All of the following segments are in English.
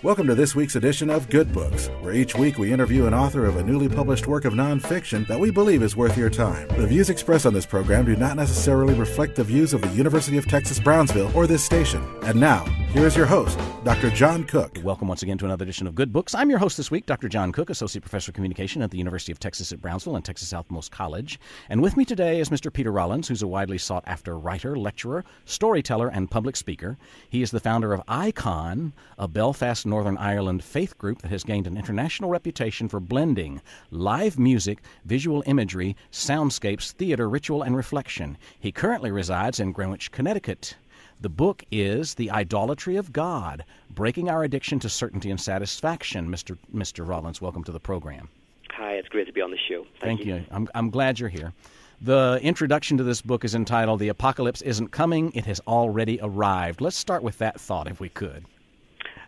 Welcome to this week's edition of Good Books, where each week we interview an author of a newly published work of nonfiction that we believe is worth your time. The views expressed on this program do not necessarily reflect the views of the University of Texas Brownsville or this station. And now, here is your host, Dr. John Cook. Welcome once again to another edition of Good Books. I'm your host this week, Dr. John Cook, Associate Professor of Communication at the University of Texas at Brownsville and Texas Southmost College. And with me today is Mr. Peter Rollins, who's a widely sought-after writer, lecturer, storyteller, and public speaker. He is the founder of Icon, a Belfast, Northern Ireland faith group that has gained an international reputation for blending live music, visual imagery, soundscapes, theater, ritual, and reflection. He currently resides in Greenwich, Connecticut. The book is The Idolatry of God, Breaking Our Addiction to Certainty and Satisfaction. Mr. Rollins, welcome to the program. Hi, it's great to be on the show. Thank you. I'm glad you're here. The introduction to this book is entitled The Apocalypse Isn't Coming, It Has Already Arrived. Let's start with that thought, if we could.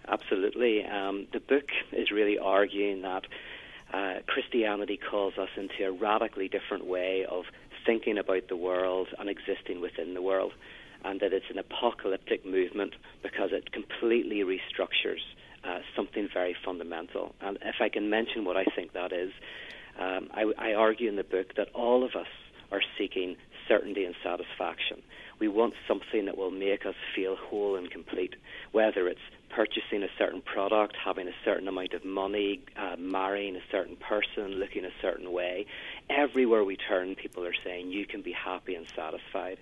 Absolutely. The book is really arguing that Christianity calls us into a radically different way of thinking about the world and existing within the world, and that it's an apocalyptic movement because it completely restructures something very fundamental. And if I can mention what I think that is, I argue in the book that all of us are seeking certainty and satisfaction. We want something that will make us feel whole and complete, whether it's purchasing a certain product, having a certain amount of money, marrying a certain person, looking a certain way. Everywhere we turn, people are saying, you can be happy and satisfied.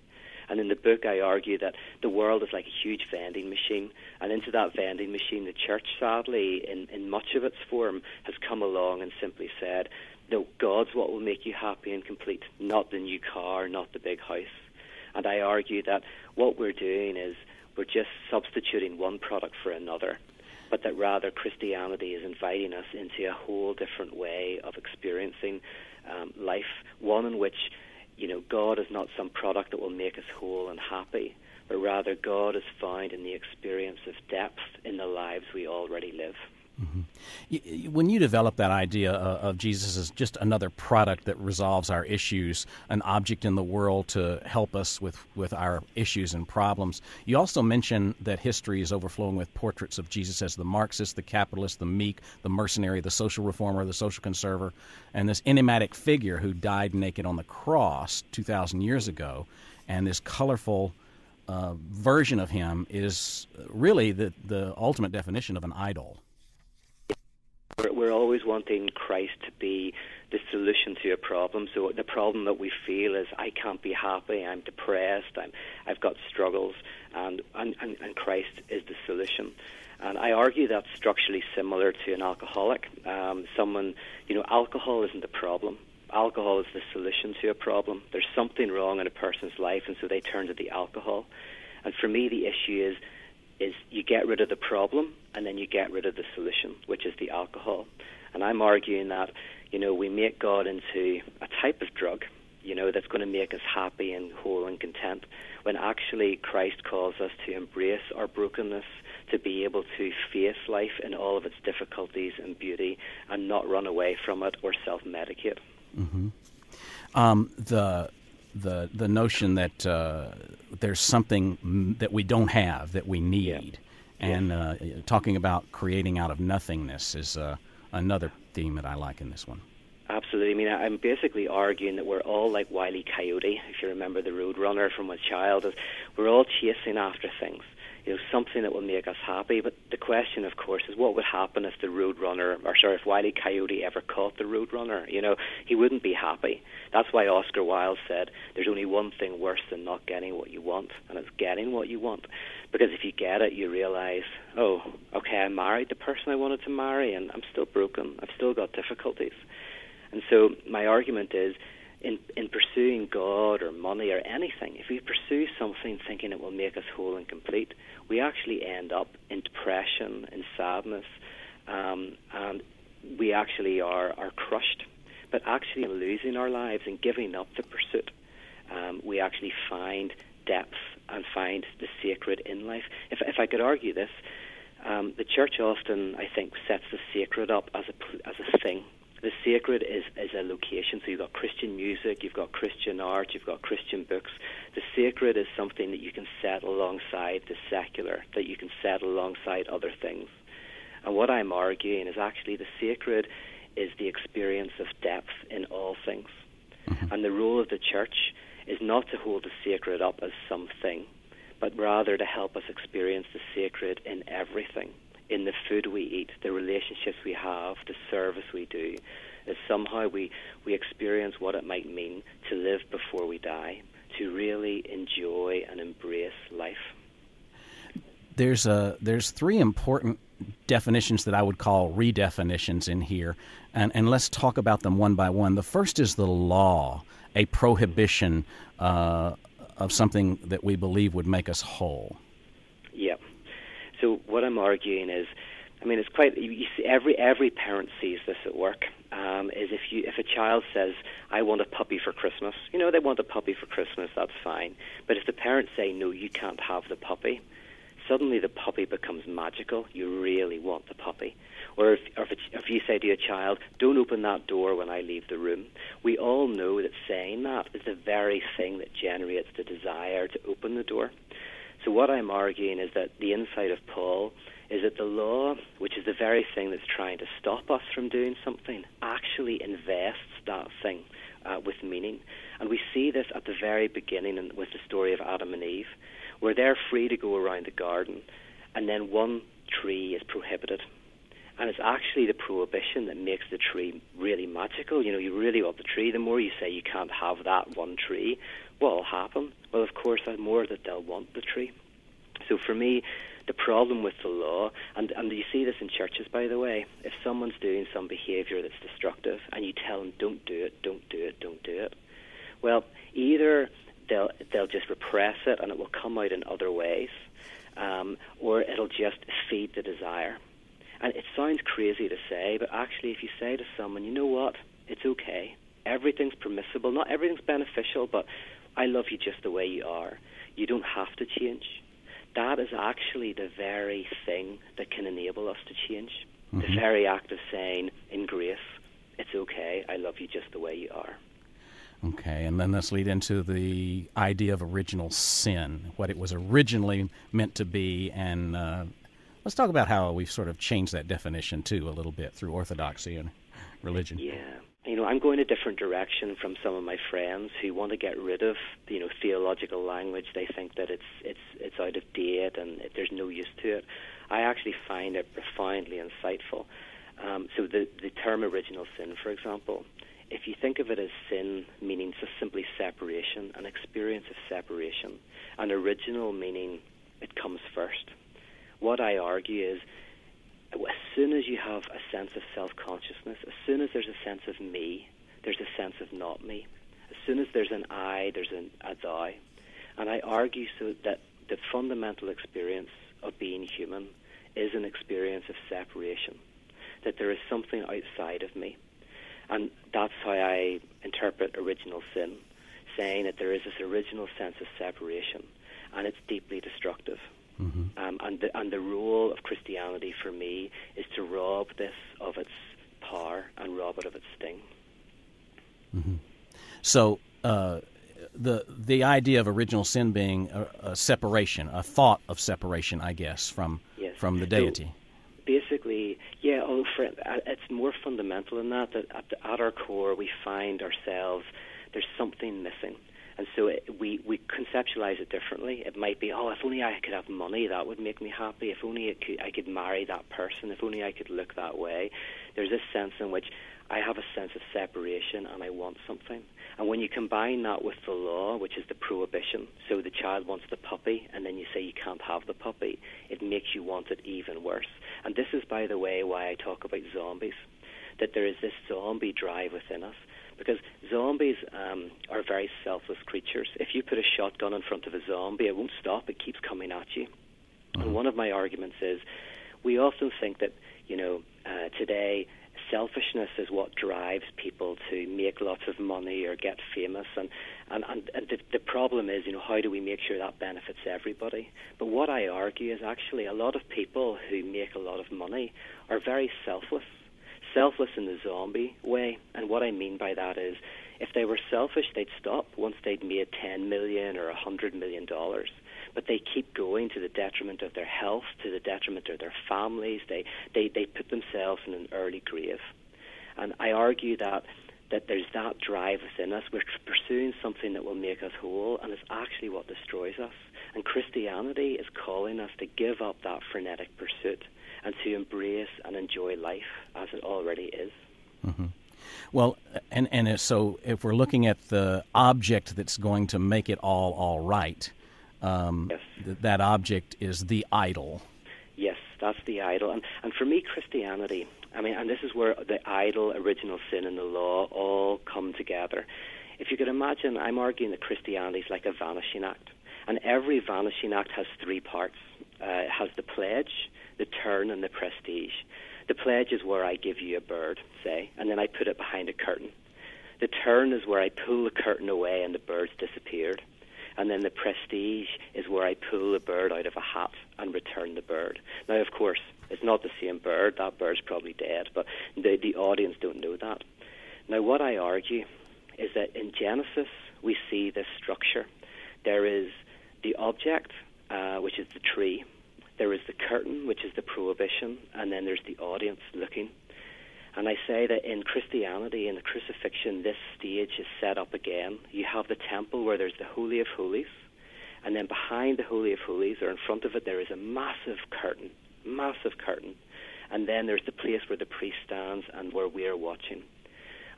And in the book, I argue that the world is like a huge vending machine, and into that vending machine, the church, sadly, in much of its form, has come along and simply said, no, God's what will make you happy and complete, not the new car, not the big house. And I argue that what we're doing is we're just substituting one product for another, but that rather Christianity is inviting us into a whole different way of experiencing life, one in which, God is not some product that will make us whole and happy, but rather God is found in the experience of depth in the lives we already live. Mm-hmm. When you develop that idea of Jesus as just another product that resolves our issues, an object in the world to help us with our issues and problems, you also mention that history is overflowing with portraits of Jesus as the Marxist, the capitalist, the meek, the mercenary, the social reformer, the social conservator, and this enigmatic figure who died naked on the cross 2,000 years ago. And this colorful version of him is really the ultimate definition of an idol. We're always wanting Christ to be the solution to a problem. So the problem that we feel is, I can't be happy, I'm depressed, I've got struggles, and Christ is the solution. And I argue that's structurally similar to an alcoholic. Alcohol isn't the problem. Alcohol is the solution to a problem. There's something wrong in a person's life, and so they turn to the alcohol. And for me, the issue is you get rid of the problem, and then you get rid of the solution, which is the alcohol. And I'm arguing that, we make God into a type of drug, that's going to make us happy and whole and content, when actually Christ calls us to embrace our brokenness, to be able to face life in all of its difficulties and beauty, and not run away from it or self-medicate. Mm-hmm. The notion that there's something that we don't have that we need, and talking about creating out of nothingness is another theme that I like in this one. Absolutely. I mean, I'm basically arguing that we're all like Wile E. Coyote, if you remember the Roadrunner from a child. We're all chasing after things, something that will make us happy. But the question, of course, is what would happen if if Wile E. Coyote ever caught the Roadrunner? He wouldn't be happy. That's why Oscar Wilde said there's only one thing worse than not getting what you want, and it's getting what you want. Because if you get it, you realize, oh, okay, I married the person I wanted to marry, and I'm still broken. I've still got difficulties. And so my argument is, in pursuing God or money or anything, if we pursue something thinking it will make us whole and complete, we actually end up in depression, in sadness, and we actually are crushed. But actually in losing our lives and giving up the pursuit, we actually find depth and find the sacred in life. If I could argue this, the church often, I think, sets the sacred up as a thing. The sacred is a location. So you've got Christian music, you've got Christian art, you've got Christian books. The sacred is something that you can set alongside the secular, that you can set alongside other things. And what I'm arguing is actually the sacred is the experience of depth in all things. Mm-hmm. And the role of the church is not to hold the sacred up as something, but rather to help us experience the sacred in everything, in the food we eat, the relationships we have, the service we do, that somehow we experience what it might mean to live before we die, to really enjoy and embrace life. There's three important definitions that I would call redefinitions in here, and let's talk about them one by one. The first is the law, a prohibition of something that we believe would make us whole. Yeah. So what I'm arguing is, I mean, it's quite. You see, every parent sees this at work. Is if a child says, "I want a puppy for Christmas," they want a puppy for Christmas. That's fine. But if the parents say, "No, you can't have the puppy," suddenly the puppy becomes magical. You really want the puppy. Or if you say to your child, "Don't open that door when I leave the room," we all know that saying that is the very thing that generates the desire to open the door. So what I'm arguing is that the insight of Paul is that the law, which is the very thing that's trying to stop us from doing something, actually invests that thing with meaning. And we see this at the very beginning with the story of Adam and Eve, where they're free to go around the garden, and then one tree is prohibited. And it's actually the prohibition that makes the tree really magical. You really want the tree. The more you say you can't have that one tree, what will happen? Well, of course, the more that they'll want the tree. So for me, the problem with the law, and you see this in churches, by the way, if someone's doing some behavior that's destructive and you tell them, don't do it, don't do it, don't do it, well, either they'll just repress it and it will come out in other ways, or it'll just feed the desire. And it sounds crazy to say, but actually if you say to someone, you know what, it's okay, everything's permissible, not everything's beneficial, but I love you just the way you are, you don't have to change. That is actually the very thing that can enable us to change. Mm-hmm. The very act of saying, in grace, it's okay, I love you just the way you are. Okay, and then let's lead into the idea of original sin, what it was originally meant to be, and let's talk about how we've sort of changed that definition, too, a little bit through orthodoxy and religion. Yeah. I'm going a different direction from some of my friends who want to get rid of, theological language. They think that it's out of date and there's no use to it. I actually find it profoundly insightful. So the term original sin, for example, if you think of it as sin meaning just simply separation, an experience of separation, and original meaning it comes first. What I argue is, as soon as you have a sense of self-consciousness, as soon as there's a sense of me, there's a sense of not me. As soon as there's an I, there's a thou. And I argue so that the fundamental experience of being human is an experience of separation, that there is something outside of me. And that's how I interpret original sin, saying that there is this original sense of separation, and it's deeply destructive. Mm-hmm. And the role of Christianity for me is to rob this of its power and rob it of its sting. Mm-hmm. So the idea of original sin being a separation, a thought of separation, I guess, from the deity. So basically, it's more fundamental than that. That at our core we find ourselves, there's something missing. And so we conceptualize it differently. It might be, if only I could have money, that would make me happy. If only I could marry that person. If only I could look that way. There's this sense in which I have a sense of separation and I want something. And when you combine that with the law, which is the prohibition, so the child wants the puppy and then you say you can't have the puppy, it makes you want it even worse. And this is, by the way, why I talk about zombies, that there is this zombie drive within us. Because zombies are very selfless creatures. If you put a shotgun in front of a zombie, it won't stop. It keeps coming at you. Mm-hmm. And one of my arguments is we often think that, today selfishness is what drives people to make lots of money or get famous. And the problem is, how do we make sure that benefits everybody? But what I argue is actually a lot of people who make a lot of money are very selfless in the zombie way. And what I mean by that is, if they were selfish, they'd stop once they'd made $10 million or $100 million. but they keep going to the detriment of their health, to the detriment of their families. They put themselves in an early grave. And I argue that there's that drive within us. We're pursuing something that will make us whole, and it's actually what destroys us. And Christianity is calling us to give up that frenetic pursuit and to embrace and enjoy life as it already is. Mm-hmm. Well, and so if we're looking at the object that's going to make it all right, yes. That object is the idol. Yes, that's the idol. And for me, Christianity, and this is where the idol, original sin, and the law all come together. If you could imagine, I'm arguing that Christianity is like a vanishing act. And every vanishing act has three parts. It has the pledge, the turn, and the prestige. The pledge is where I give you a bird, say, and then I put it behind a curtain. The turn is where I pull the curtain away and the bird's disappeared. And then the prestige is where I pull the bird out of a hat and return the bird. Now, of course, it's not the same bird. That bird's probably dead, but the audience don't know that. Now, what I argue is that in Genesis, we see this structure. There is the object, which is the tree. There is the curtain, which is the prohibition, and then there's the audience looking. And I say that in Christianity, in the crucifixion, this stage is set up again. You have the temple where there's the Holy of Holies, and then behind the Holy of Holies, or in front of it, there is a massive curtain, and then there's the place where the priest stands and where we are watching.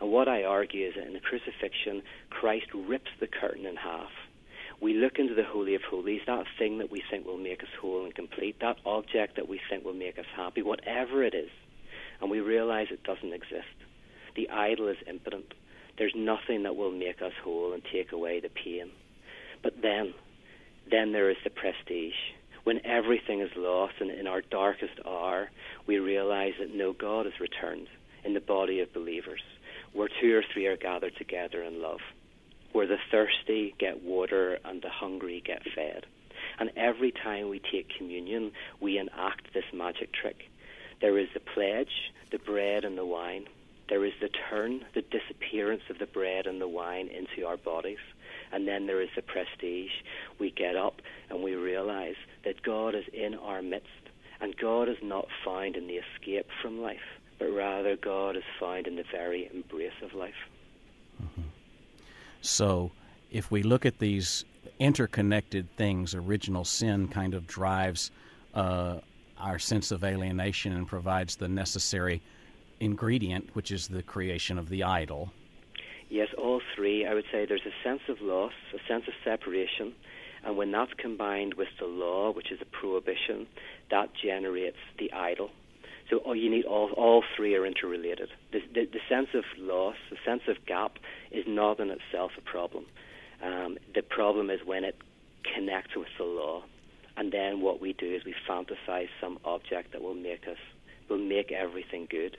And what I argue is that in the crucifixion, Christ rips the curtain in half. We look into the Holy of Holies, that thing that we think will make us whole and complete, that object that we think will make us happy, whatever it is, and we realize it doesn't exist. The idol is impotent. There's nothing that will make us whole and take away the pain. But then there is the prestige. When everything is lost and in our darkest hour, we realize that no, God has returned in the body of believers, where 2 or 3 are gathered together in love, where the thirsty get water and the hungry get fed. And every time we take communion, we enact this magic trick. There is the pledge, the bread and the wine. There is the turn, the disappearance of the bread and the wine into our bodies. And then there is the prestige. We get up and we realize that God is in our midst. And God is not found in the escape from life, but rather God is found in the very embrace of life. Mm-hmm. So if we look at these interconnected things, original sin kind of drives our sense of alienation and provides the necessary ingredient, which is the creation of the idol. Yes, all three. I would say there's a sense of loss, a sense of separation, and when that's combined with the law, which is a prohibition, that generates the idol. So you need all three are interrelated. The sense of loss, the sense of gap, is not in itself a problem. The problem is when it connects with the law, and then what we do is we fantasize some object that will make everything good,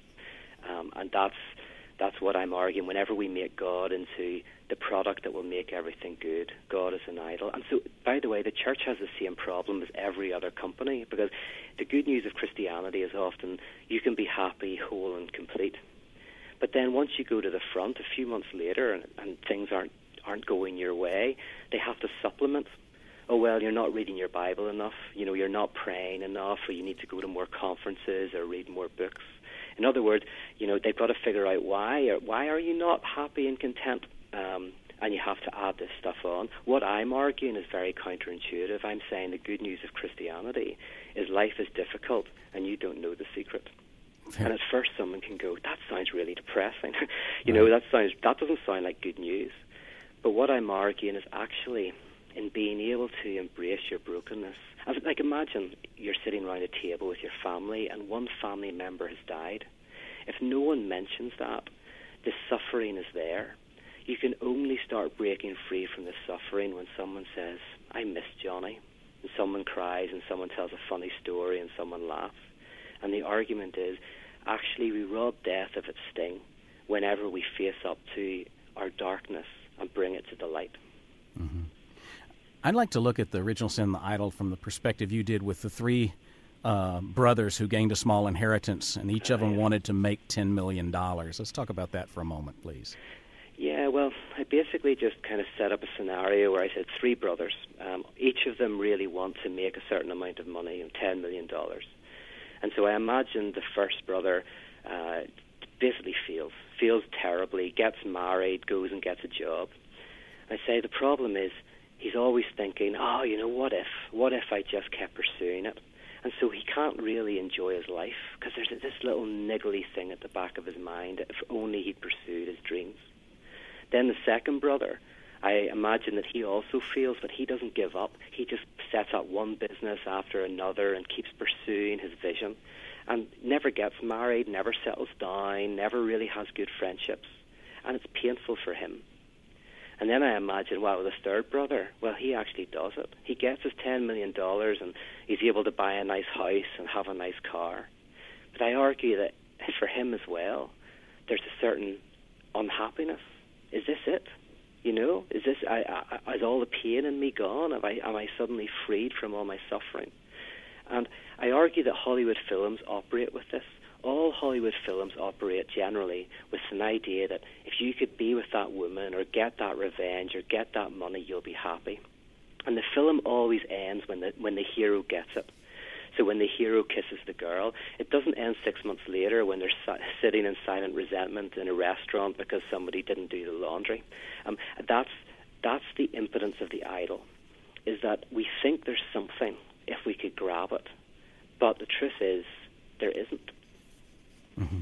and that's what I'm arguing. Whenever we make God into the product that will make everything good, God is an idol. And so, by the way, the church has the same problem as every other company, because the good news of Christianity is often you can be happy, whole, and complete. But then once you go to the front, a few months later, and things aren't going your way, they have to supplement. Oh, well, you're not reading your Bible enough, you're not praying enough, or you need to go to more conferences or read more books. In other words, they've got to figure out why are you not happy and content, and you have to add this stuff on. What I'm arguing is very counterintuitive. I'm saying the good news of Christianity is life is difficult, and you don't know the secret. And at first someone can go, that sounds really depressing. That doesn't sound like good news. But what I'm arguing is actually in being able to embrace your brokenness. Like, imagine you're sitting around a table with your family and one family member has died. If no one mentions that, the suffering is there. You can only start breaking free from the suffering when someone says, I miss Johnny, and someone cries and someone tells a funny story and someone laughs. And the argument is, actually we rob death of its sting whenever we face up to our darkness and bring it to the light. Mm-hmm. I'd like to look at the original sin, the idol, from the perspective you did with the 3 brothers who gained a small inheritance, and each of them wanted to make $10 million. Let's talk about that for a moment, please. Yeah, Well, I basically just kind of set up a scenario where I said 3 brothers. Each of them really want to make a certain amount of money, $10 million. And so I imagined the first brother basically feels terribly, gets married, goes and gets a job. I say the problem is he's always thinking, what if I just kept pursuing it? And so he can't really enjoy his life because there's this little niggly thing at the back of his mind that if only he'd pursued his dreams. Then the second brother, I imagine that he also feels, but he doesn't give up. He just sets up one business after another and keeps pursuing his vision and never gets married, never settles down, never really has good friendships. And it's painful for him. And then I imagine, the third brother, he actually does it. He gets his $10 million and he's able to buy a nice house and have a nice car. But I argue that for him as well, there's a certain unhappiness. Is this it? Is this? Is all the pain in me gone? Am I suddenly freed from all my suffering? And I argue that Hollywood films operate with this. All Hollywood films operate generally with an idea that if you could be with that woman or get that revenge or get that money, you'll be happy. And the film always ends when the hero gets it. So when the hero kisses the girl, it doesn't end 6 months later when they're sitting in silent resentment in a restaurant because somebody didn't do the laundry. That's the impotence of the idol, is that we think there's something if we could grab it. But the truth is, there isn't. Mm-hmm.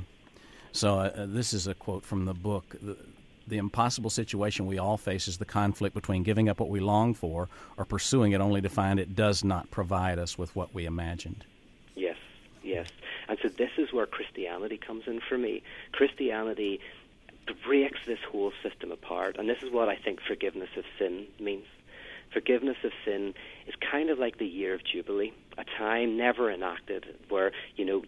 So this is a quote from the book. The impossible situation we all face is the conflict between giving up what we long for or pursuing it only to find it does not provide us with what we imagined. Yes. And so this is where Christianity comes in for me. Christianity breaks this whole system apart, and this is what I think forgiveness of sin means. Forgiveness of sin is kind of like the year of Jubilee, a time never enacted where,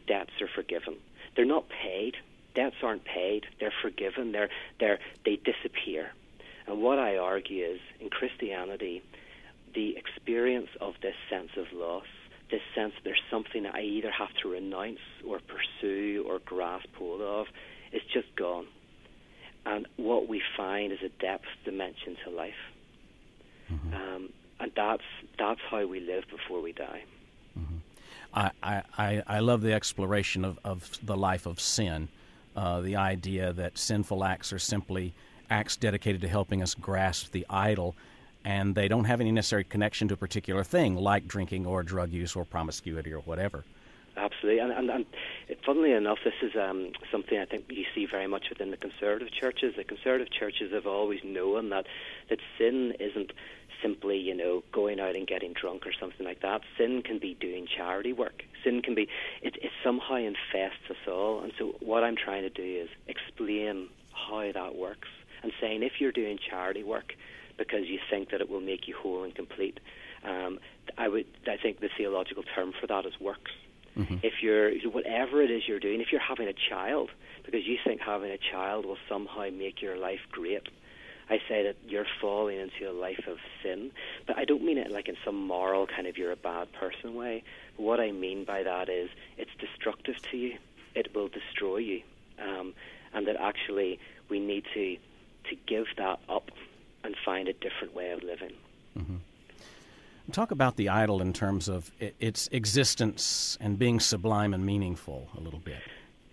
debts are forgiven. They're not paid. Debts aren't paid. They're forgiven. They disappear. And what I argue is, in Christianity, the experience of this sense of loss, this sense there's something that I either have to renounce or pursue or grasp hold of, is just gone. And what we find is a depth dimension to life. Mm-hmm. And that's how we live before we die. Mm-hmm. I love the exploration of the life of sin, the idea that sinful acts are simply acts dedicated to helping us grasp the idol, and they don't have any necessary connection to a particular thing like drinking or drug use or promiscuity or whatever. Absolutely. And funnily enough, this is something I think you see very much within the conservative churches. The conservative churches have always known that sin isn't simply, going out and getting drunk or something like that. Sin can be doing charity work. Sin can be, it somehow infests us all. And so what I'm trying to do is explain how that works and saying if you're doing charity work because you think that it will make you whole and complete, I think the theological term for that is works. Mm-hmm. If whatever it is you're doing, if you're having a child because you think having a child will somehow make your life great, I say that you're falling into a life of sin. But I don't mean it like in some moral kind of you're a bad person way. What I mean by that is it's destructive to you. It will destroy you. And that actually we need to give that up and find a different way of living. Mm-hmm. Talk about the idol in terms of its existence and being sublime and meaningful a little bit.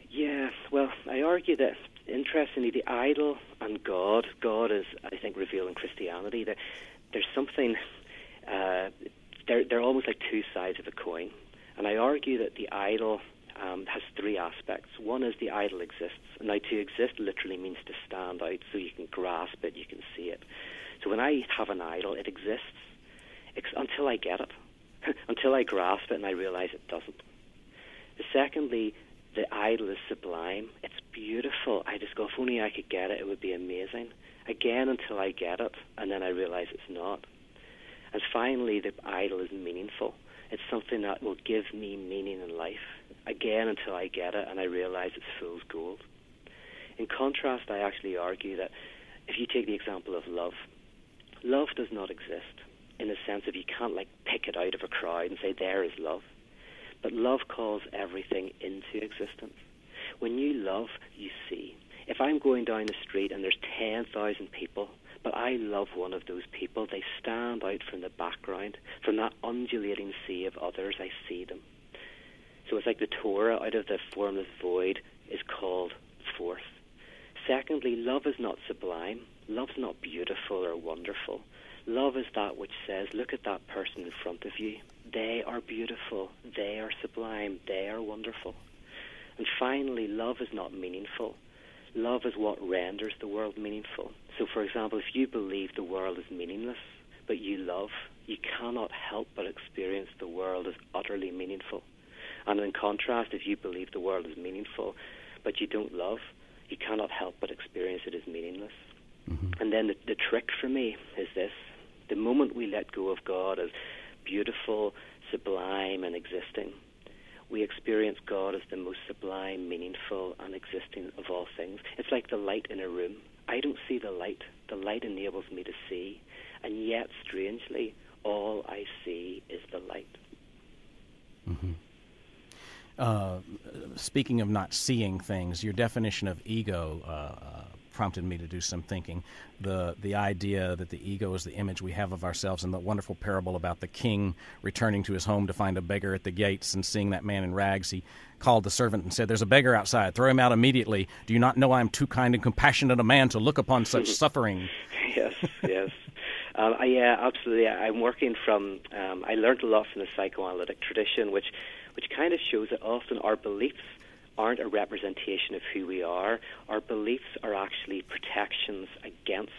Yeah, well, I argue that, interestingly, the idol and God is, I think, revealed in Christianity. There's something, they're almost like two sides of a coin. And I argue that the idol has three aspects. One is the idol exists. Now, to exist literally means to stand out so you can grasp it, you can see it. So when I have an idol, it exists until I get it, until I grasp it and I realize it doesn't. Secondly, the idol is sublime. It's beautiful. I just go, if only I could get it, it would be amazing. Again, until I get it, and then I realize it's not. And finally, the idol is meaningful. It's something that will give me meaning in life. Again, until I get it, and I realize it's fool's gold. In contrast, I actually argue that if you take the example of love does not exist in the sense of you can't pick it out of a crowd and say, there is love. But love calls everything into existence. When you love, you see. if I'm going down the street and there's 10,000 people, but I love one of those people, they stand out from the background, from that undulating sea of others, I see them. So it's like the Torah out of the formless void is called forth. Secondly, love is not sublime. Love's not beautiful or wonderful. Love is that which says, look at that person in front of you. They are beautiful. They are sublime. They are wonderful. And finally, love is not meaningful. Love is what renders the world meaningful. So, for example, if you believe the world is meaningless, but you love, you cannot help but experience the world as utterly meaningful. And in contrast, if you believe the world is meaningful, but you don't love, you cannot help but experience it as meaningless. Mm-hmm. And then the trick for me is this. The moment we let go of God as beautiful, sublime, and existing, we experience God as the most sublime, meaningful, and existing of all things. It's like the light in a room. I don't see the light. The light enables me to see. And yet, strangely, all I see is the light. Mm-hmm. Speaking of not seeing things, your definition of ego prompted me to do some thinking. The idea that the ego is the image we have of ourselves, and the wonderful parable about the king returning to his home to find a beggar at the gates and seeing that man in rags, he called the servant and said, "There's a beggar outside. Throw him out immediately. Do you not know I am too kind and compassionate a man to look upon such suffering?" Yes, yes. Yeah, absolutely. I'm working from, I learned a lot from the psychoanalytic tradition, which kind of shows that often our beliefs aren't a representation of who we are. Our beliefs are actually protections against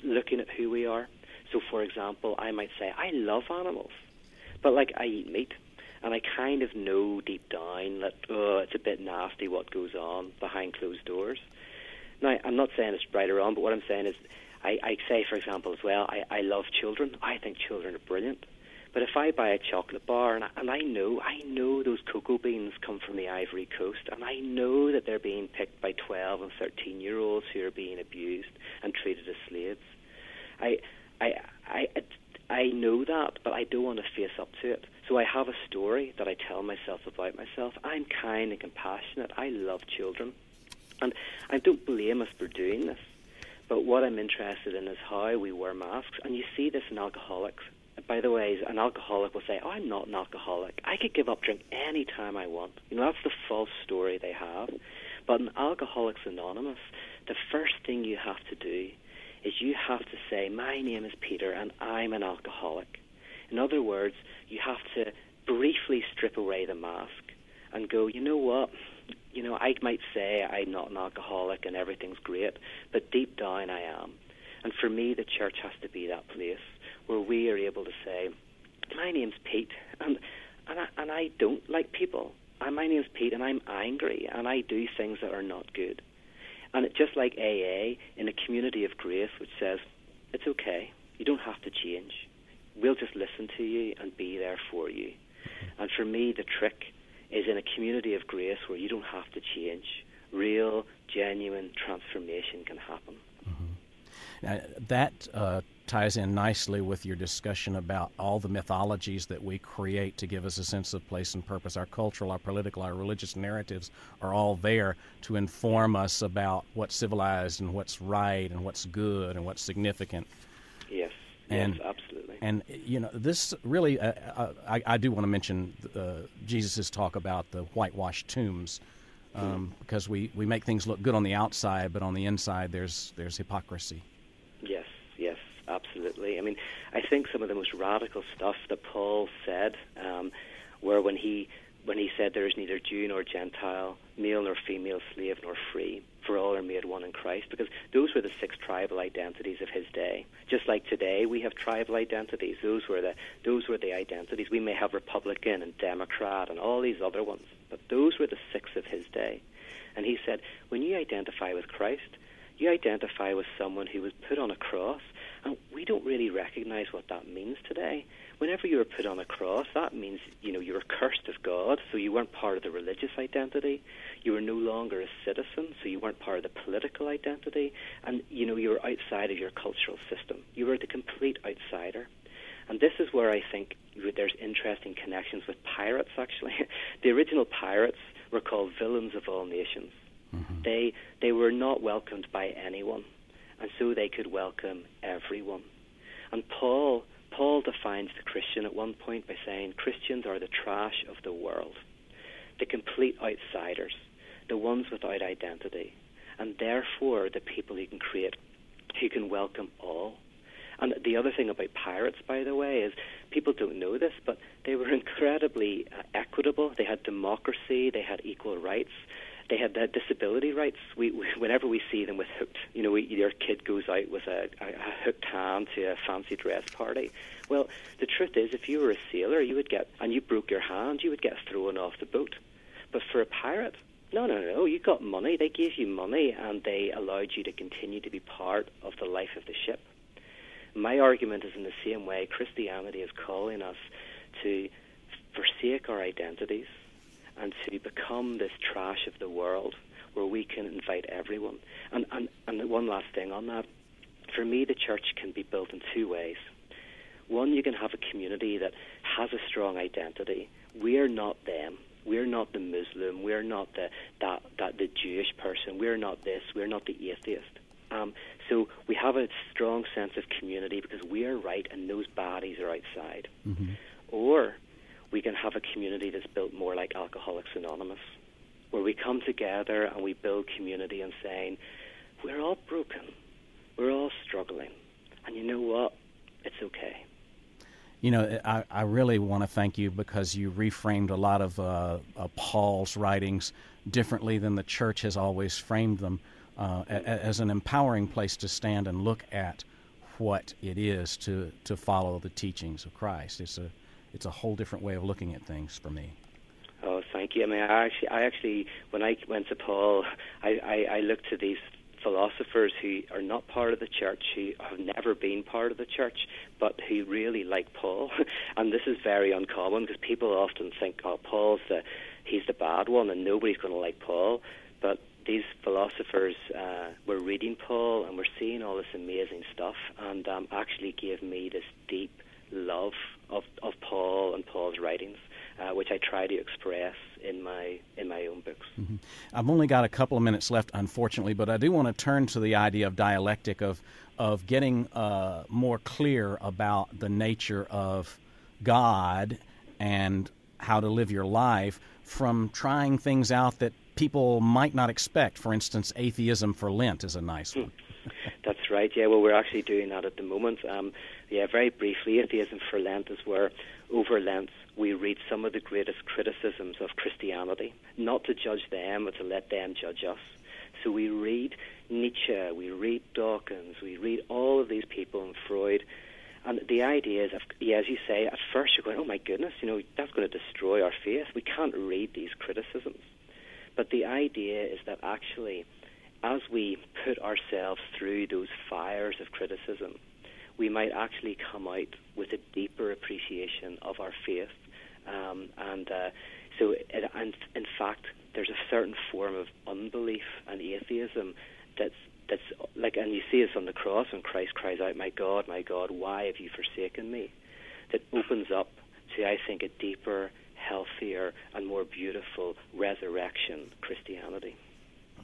looking at who we are. So, for example, I might say, I love animals, but I eat meat, and I kind of know deep down that, it's a bit nasty what goes on behind closed doors. Now, I'm not saying it's right or wrong, but what I'm saying is, I say, for example, as well, I love children. I think children are brilliant. But if I buy a chocolate bar, and I know those cocoa beans come from the Ivory Coast, and I know that they're being picked by 12 and 13-year-olds who are being abused and treated as slaves. I know that, but I don't want to face up to it. So I have a story that I tell myself about myself. I'm kind and compassionate. I love children. And I don't blame us for doing this. But what I'm interested in is how we wear masks. And you see this in alcoholics. By the way, an alcoholic will say, I'm not an alcoholic. I could give up drink any time I want. That's the false story they have. But in Alcoholics Anonymous, the first thing you have to do is you have to say, my name is Peter and I'm an alcoholic. In other words, you have to briefly strip away the mask and go, you know what? I might say I'm not an alcoholic and everything's great, but deep down I am. And for me, the church has to be that place where we are able to say, my name's Pete, and I don't like people. My name's Pete, and I'm angry, and I do things that are not good. And it's just like AA, in a community of grace, which says, it's okay, you don't have to change. We'll just listen to you and be there for you. And for me, the trick is in a community of grace where you don't have to change. Real, genuine transformation can happen. Mm-hmm. Now, that ties in nicely with your discussion about all the mythologies that we create to give us a sense of place and purpose. Our cultural, our political, our religious narratives are all there to inform us about what's civilized and what's right and what's good and what's significant. Yes, yes, absolutely. And, this really, I do want to mention Jesus' talk about the whitewashed tombs, because we make things look good on the outside, but on the inside there's hypocrisy. Yes, yes, absolutely. I think some of the most radical stuff that Paul said, where when he said there is neither Jew nor Gentile, male nor female, slave nor free, for all are made one in Christ, because those were the 6 tribal identities of his day. Just like today we have tribal identities, those were the identities. We may have Republican and Democrat and all these other ones, but those were the 6 of his day. And he said, when you identify with Christ, you identify with someone who was put on a cross, and we don't really recognize what that means today. Whenever you were put on a cross, that means, you were cursed of God, so you weren't part of the religious identity. You were no longer a citizen, so you weren't part of the political identity, and, you were outside of your cultural system. You were the complete outsider. And this is where I think there's interesting connections with pirates, actually. The original pirates were called villains of all nations. Mm-hmm. They were not welcomed by anyone, and so they could welcome everyone. And Paul defines the Christian at one point by saying Christians are the trash of the world, the complete outsiders, the ones without identity, and therefore the people he can create, who can welcome all. And the other thing about pirates, by the way, is people don't know this, but they were incredibly equitable. They had democracy, they had equal rights, they had disability rights. Whenever we see them with hooked, your kid goes out with a hooked hand to a fancy dress party. Well, the truth is, if you were a sailor, and you broke your hand, you would get thrown off the boat. But for a pirate, no, you got money. They gave you money, and they allowed you to continue to be part of the life of the ship. My argument is in the same way. Christianity is calling us to forsake our identities and to become this trash of the world where we can invite everyone. And one last thing on that. For me, the church can be built in two ways. One, you can have a community that has a strong identity. We're not them. We're not the Muslim. We're not the Jewish person. We're not this. We're not the atheist. So we have a strong sense of community because we are right and those baddies are outside. Mm-hmm. Or we can have a community that's built more like Alcoholics Anonymous, where we come together and we build community and saying, we're all broken, we're all struggling, and you know what? It's okay. I really want to thank you because you reframed a lot of Paul's writings differently than the church has always framed them. As an empowering place to stand and look at what it is to follow the teachings of Christ. It's a whole different way of looking at things for me. Oh, thank you. I mean, I actually when I went to Paul, I looked to these philosophers who are not part of the church, who have never been part of the church, but who really like Paul. And this is very uncommon because people often think, oh, he's the bad one and nobody's going to like Paul. But these philosophers were reading Paul and were seeing all this amazing stuff, and actually gave me this deep love of Paul and Paul's writings, which I try to express in my own books. Mm-hmm. I've only got a couple of minutes left, unfortunately, but I do want to turn to the idea of dialectic, of getting more clear about the nature of God and how to live your life from trying things out that people might not expect. For instance, atheism for Lent is a nice one. That's right. Yeah, well, we're actually doing that at the moment. Very briefly, atheism for Lent is where over Lent we read some of the greatest criticisms of Christianity, not to judge them, but to let them judge us. So we read Nietzsche, we read Dawkins, we read all of these people and Freud. And the idea is, as you say, at first you're going, oh my goodness, that's going to destroy our faith. We can't read these criticisms. But the idea is that actually, as we put ourselves through those fires of criticism, we might actually come out with a deeper appreciation of our faith. So in fact, there's a certain form of unbelief and atheism that's like, and you see this on the cross when Christ cries out, my God, why have you forsaken me? That opens up to, I think, a deeper, healthier, and more beautiful resurrection Christianity.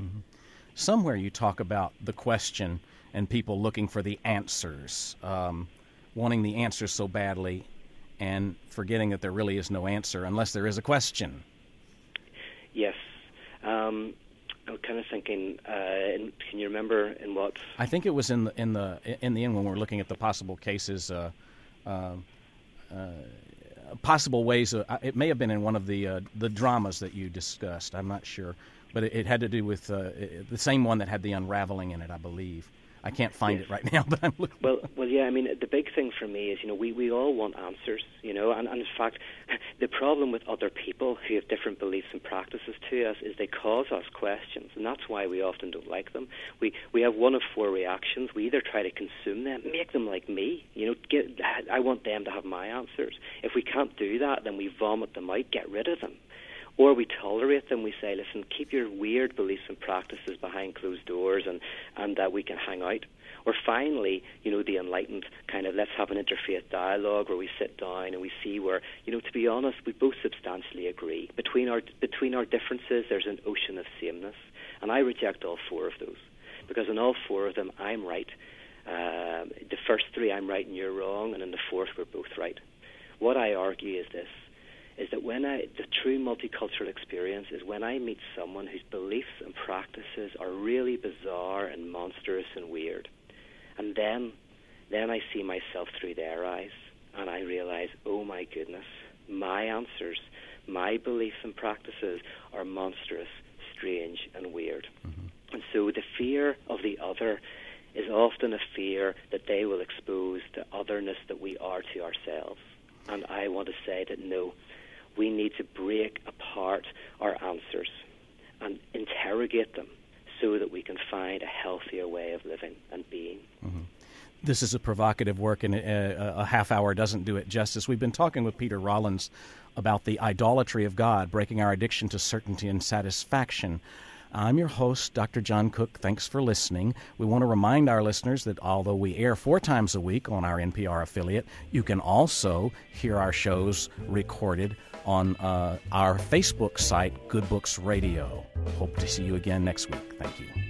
Mm-hmm. Somewhere you talk about the question and people looking for the answers, wanting the answers so badly and forgetting that there really is no answer unless there is a question. Yes. I'm kind of thinking, can you remember in what? I think it was in the end when we're looking at the possible cases, possible ways. It may have been in one of the dramas that you discussed. I'm not sure, but it had to do with the same one that had the unraveling in it, I believe. I can't find it right now, but I'm looking. Well, yeah. I mean, the big thing for me is, we all want answers, and in fact, the problem with other people who have different beliefs and practices to us is they cause us questions, and that's why we often don't like them. We have one of four reactions. We either try to consume them, make them like me, I want them to have my answers. If we can't do that, then we vomit them out, get rid of them. Or we tolerate them. We say, listen, keep your weird beliefs and practices behind closed doors, and that we can hang out. Or finally, the enlightened kind of let's have an interfaith dialogue where we sit down and we see where, to be honest, we both substantially agree. Between our differences, there's an ocean of sameness. And I reject all four of those, because in all four of them, I'm right. The first three, I'm right and you're wrong, and in the fourth, we're both right. What I argue is this, is that the true multicultural experience is when I meet someone whose beliefs and practices are really bizarre and monstrous and weird. And then I see myself through their eyes, and I realize, oh my goodness, my answers, my beliefs and practices are monstrous, strange, and weird. Mm-hmm. And so the fear of the other is often a fear that they will expose the otherness that we are to ourselves. And I want to say that no, we need to break apart our answers and interrogate them so that we can find a healthier way of living and being. Mm-hmm. This is a provocative work, and a half hour doesn't do it justice. We've been talking with Peter Rollins about the idolatry of God, breaking our addiction to certainty and satisfaction. I'm your host, Dr. John Cook. Thanks for listening. We want to remind our listeners that although we air 4 times a week on our NPR affiliate, you can also hear our shows recorded on our Facebook site, Good Books Radio. Hope to see you again next week. Thank you.